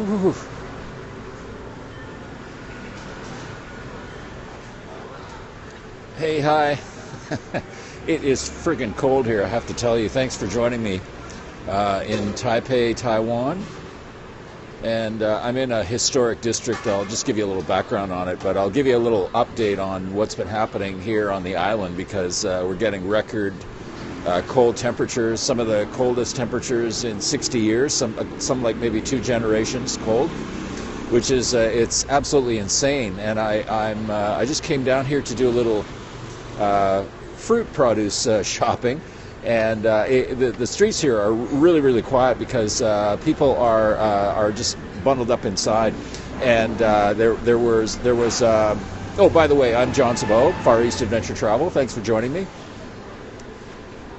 Whew. Hey, hi. It is friggin' cold here, I have to tell you. Thanks for joining me in Taipei, Taiwan. And I'm in a historic district. I'll just give you a little background on it, but I'll give you a little update on what's been happening here on the island, because we're getting record cold temperatures, some of the coldest temperatures in 60 years, some like maybe 2 generations cold, which is it's absolutely insane. And I just came down here to do a little fruit produce shopping, and the streets here are really quiet because people are just bundled up inside. And there was oh, by the way, I'm John Sabeau, FarEastAdvTravl. Thanks for joining me.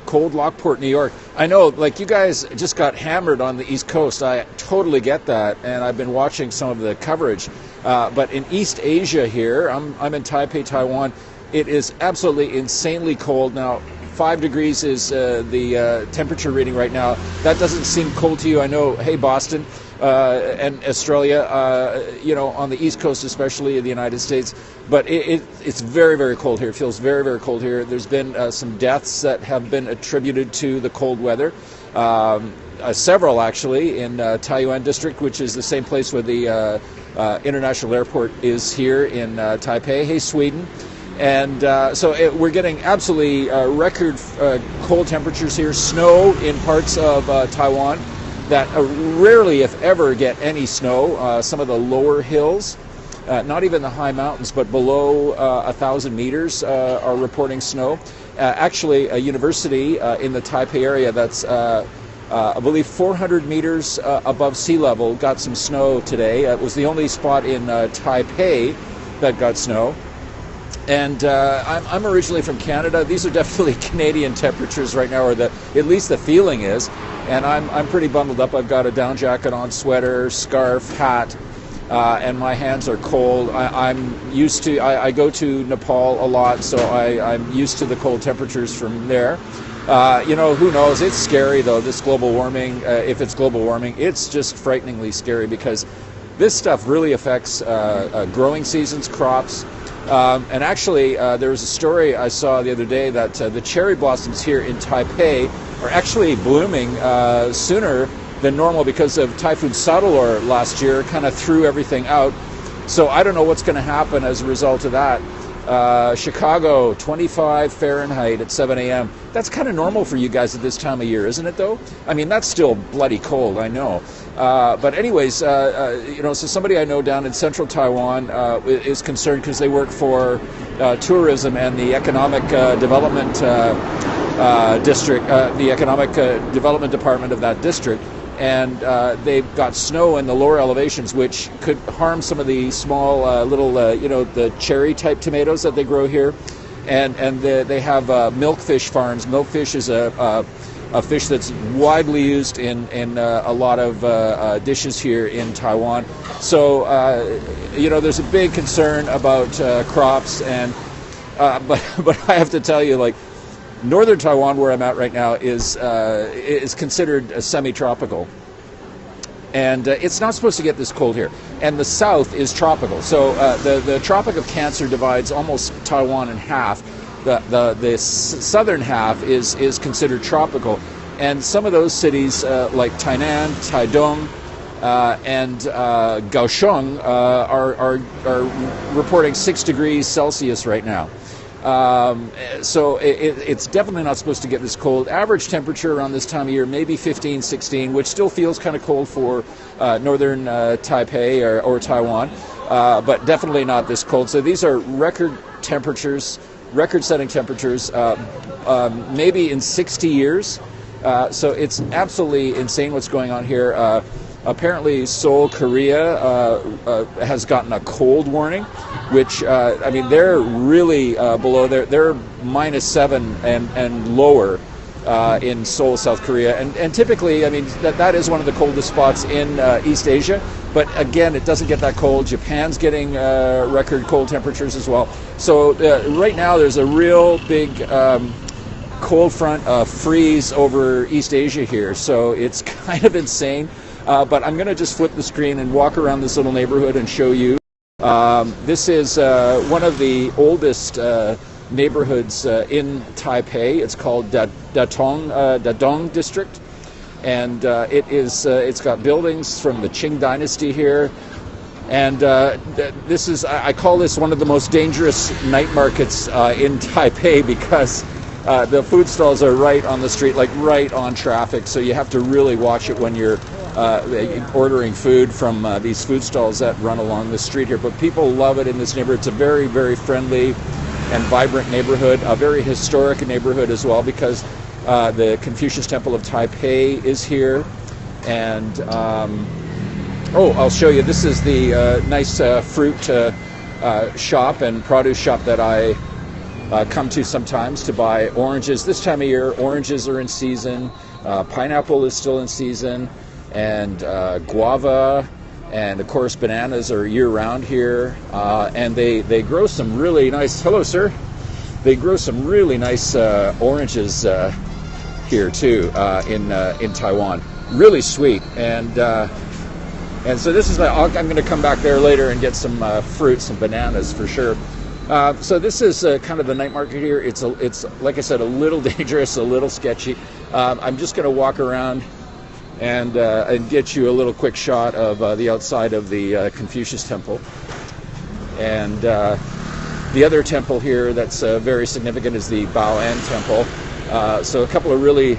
Cold Lockport, New York. I know, like, you guys just got hammered on the East Coast. I totally get that, and I've been watching some of the coverage. But in East Asia here, I'm in Taipei, Taiwan. It is absolutely insanely cold now. 5 degrees is the temperature reading right now. That doesn't seem cold to you. I know, hey, Boston and Australia, you know, on the East Coast, especially in the United States. But it's very cold here. It feels very cold here. There's been some deaths that have been attributed to the cold weather. Several, actually, in Taiyuan district, which is the same place where the international airport is here in Taipei. Hey, Sweden. And so we're getting absolutely record cold temperatures here. Snow in parts of Taiwan that rarely, if ever, get any snow. Some of the lower hills, not even the high mountains, but below 1,000 meters are reporting snow. Actually, a university in the Taipei area that's, I believe, 400 meters above sea level got some snow today. It was the only spot in Taipei that got snow. And I'm originally from Canada. These are definitely Canadian temperatures right now, or at least the feeling is. And I'm pretty bundled up. I've got a down jacket on, sweater, scarf, hat, and my hands are cold. I'm used to. I go to Nepal a lot, so I'm used to the cold temperatures from there. You know, who knows? It's scary though. This global warming. If it's global warming, it's just frighteningly scary, because this stuff really affects growing seasons, crops. And actually, there was a story I saw the other day that the cherry blossoms here in Taipei are actually blooming sooner than normal because of Typhoon Sadalor last year kind of threw everything out. So I don't know what's going to happen as a result of that. Chicago, 25 Fahrenheit at 7 a.m. That's kind of normal for you guys at this time of year, isn't it, though? I mean, that's still bloody cold, I know. But anyways, you know, so somebody I know down in central Taiwan is concerned because they work for tourism and the economic development district, the economic development department of that district. And they've got snow in the lower elevations, which could harm some of the small little, you know, the cherry-type tomatoes that they grow here. And they have milkfish farms. Milkfish is a fish that's widely used in a lot of dishes here in Taiwan. So, you know, there's a big concern about crops. And but I have to tell you, like, northern Taiwan, where I'm at right now, is considered semi-tropical, and it's not supposed to get this cold here. And the south is tropical, so the Tropic of Cancer divides almost Taiwan in half. The southern half is considered tropical, and some of those cities like Tainan, Taidong, and Kaohsiung are reporting 6 degrees Celsius right now. So it's definitely not supposed to get this cold. Average temperature around this time of year, maybe 15, 16, which still feels kind of cold for northern Taipei or Taiwan, but definitely not this cold. So these are record temperatures, record-setting temperatures, maybe in 60 years. So it's absolutely insane what's going on here. Apparently, Seoul, Korea has gotten a cold warning, which, I mean, they're really below. They're -7 and lower in Seoul, South Korea. And typically, I mean, that is one of the coldest spots in East Asia. But again, it doesn't get that cold. Japan's getting record cold temperatures as well. So right now, there's a real big cold front freeze over East Asia here. So it's kind of insane. But I'm going to just flip the screen and walk around this little neighborhood and show you. This is one of the oldest neighborhoods in Taipei. It's called Dadong District, and it's got buildings from the Qing Dynasty here. And this is, I call this one of the most dangerous night markets in Taipei, because the food stalls are right on the street, like right on traffic. So you have to really watch it when you're ordering food from these food stalls that run along the street here. But people love it in this neighborhood. It's a very, very friendly and vibrant neighborhood, a very historic neighborhood as well, because the Confucius Temple of Taipei is here. And I'll show you. This is the nice fruit shop and produce shop that I come to sometimes to buy oranges. This time of year, oranges are in season, pineapple is still in season, and guava, and of course bananas are year-round here. And they grow some really nice, hello sir, they grow some really nice oranges here too in Taiwan. Really sweet. And so this is, I'm going to come back there later and get some fruits and bananas for sure. So this is kind of the night market here. It's like I said, a little dangerous, a little sketchy. I'm just going to walk around and get you a little quick shot of the outside of the Confucius Temple. And the other temple here that's very significant is the Bao'an Temple. So a couple of really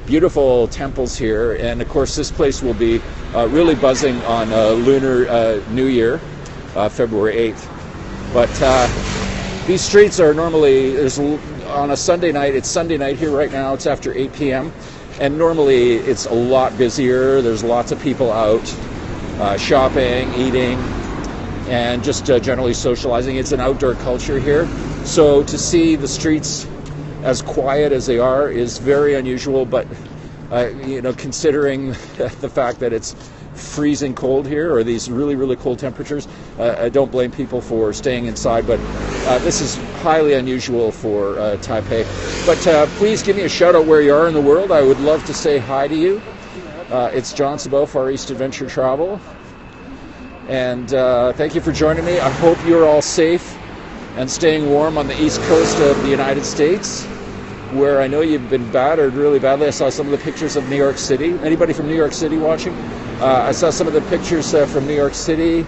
beautiful temples here, and of course this place will be really buzzing on Lunar New Year, February 8th. But these streets are normally, on a Sunday night, it's Sunday night here right now, it's after 8 p.m. and normally it's a lot busier. There's lots of people out shopping, eating, and just generally socializing. It's an outdoor culture here, so to see the streets as quiet as they are is very unusual. But considering the fact that it's freezing cold here, or these really, really cold temperatures, I don't blame people for staying inside. But this is highly unusual for Taipei. But please give me a shout out where you are in the world. I would love to say hi to you. It's John Sabot, FarEastAdvTravl, and thank you for joining me. I hope you're all safe and staying warm on the east coast of the United States, where I know you've been battered really badly. I saw some of the pictures of New York City. Anybody from New York City watching? I saw some of the pictures from New York City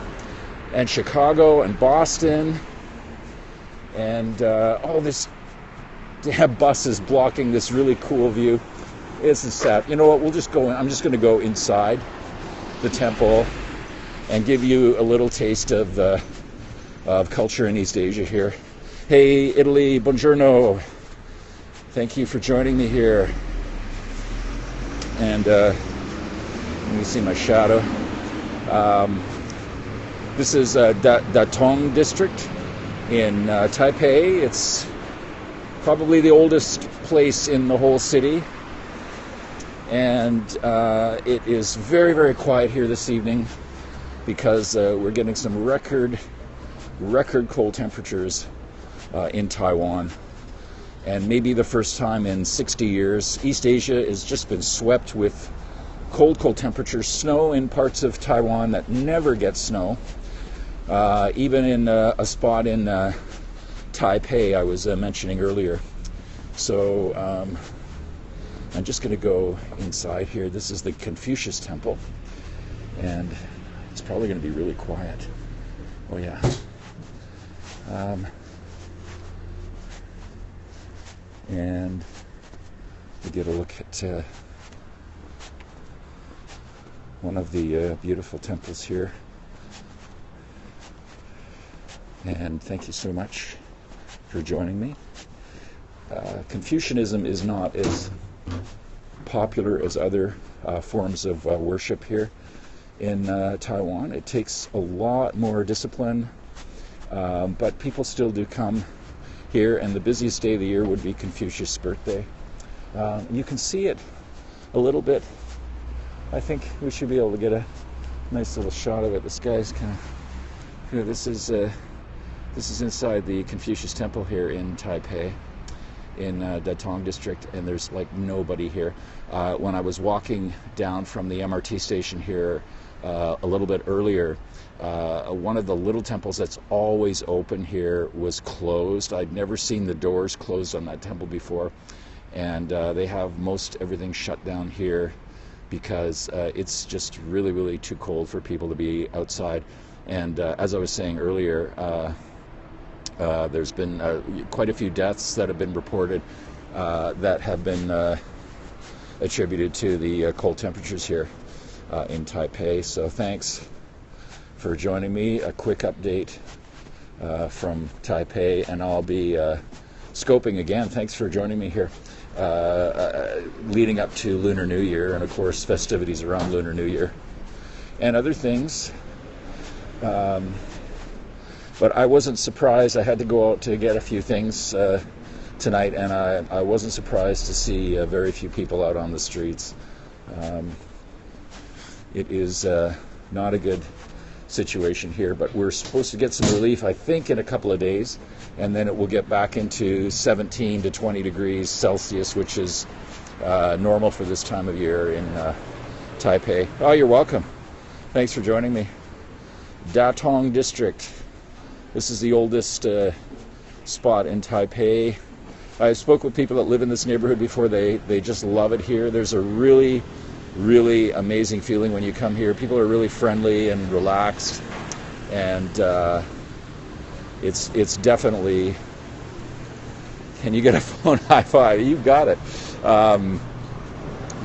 and Chicago and Boston, and all this damn bus is blocking this really cool view. This is sad. You know what? We'll just go in. I'm just going to go inside the temple and give you a little taste of culture in East Asia here. Hey, Italy, buongiorno. Thank you for joining me here. And let me see my shadow. This is Dadong District in Taipei. It's probably the oldest place in the whole city. And it is very, very quiet here this evening because we're getting some record cold temperatures in Taiwan, and maybe the first time in 60 years. East Asia has just been swept with cold temperatures. Snow in parts of Taiwan that never get snow, even in a spot in Taipei I was mentioning earlier. So I'm just going to go inside here. This is the Confucius Temple, and it's probably going to be really quiet. Oh yeah. And we get a look at one of the beautiful temples here. And thank you so much for joining me. Confucianism is not as popular as other forms of worship here in Taiwan. It takes a lot more discipline, but people still do come here, and the busiest day of the year would be Confucius' birthday. You can see it a little bit. I think we should be able to get a nice little shot of it. This guy's kind of, this is inside the Confucius Temple here in Taipei, in Datong district, and there's like nobody here. When I was walking down from the MRT station here a little bit earlier, one of the little temples that's always open here was closed. I'd never seen the doors closed on that temple before, and they have most everything shut down here because it's just really, really too cold for people to be outside. And as I was saying earlier, there's been quite a few deaths that have been reported that have been attributed to the cold temperatures here in Taipei. So thanks for joining me. A quick update from Taipei, and I'll be scoping again. Thanks for joining me here. Leading up to Lunar New Year, and of course festivities around Lunar New Year and other things. But I wasn't surprised. I had to go out to get a few things tonight, and I wasn't surprised to see very few people out on the streets. It is not a good situation here, but we're supposed to get some relief, I think, in a couple of days, and then it will get back into 17 to 20 degrees Celsius, which is normal for this time of year in Taipei. Oh, you're welcome. Thanks for joining me. Datong district. This is the oldest spot in Taipei. I spoke with people that live in this neighborhood before. They just love it here. There's a really, really amazing feeling when you come here. People are really friendly and relaxed, and it's definitely. Can you get a phone high five? You got it.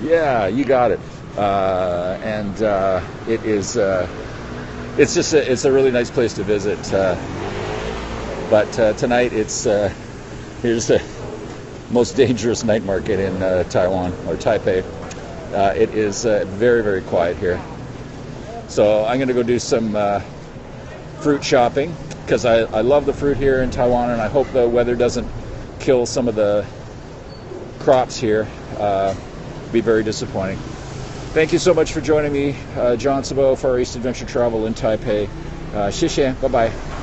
Yeah, you got it. And it is. It's a really nice place to visit. But tonight here's the most dangerous night market in Taiwan, or Taipei. It is very, very quiet here. So I'm going to go do some fruit shopping, because I love the fruit here in Taiwan, and I hope the weather doesn't kill some of the crops here. Be very disappointing. Thank you so much for joining me. John Sabo, Far East Adventure Travel in Taipei. 谢谢, bye-bye.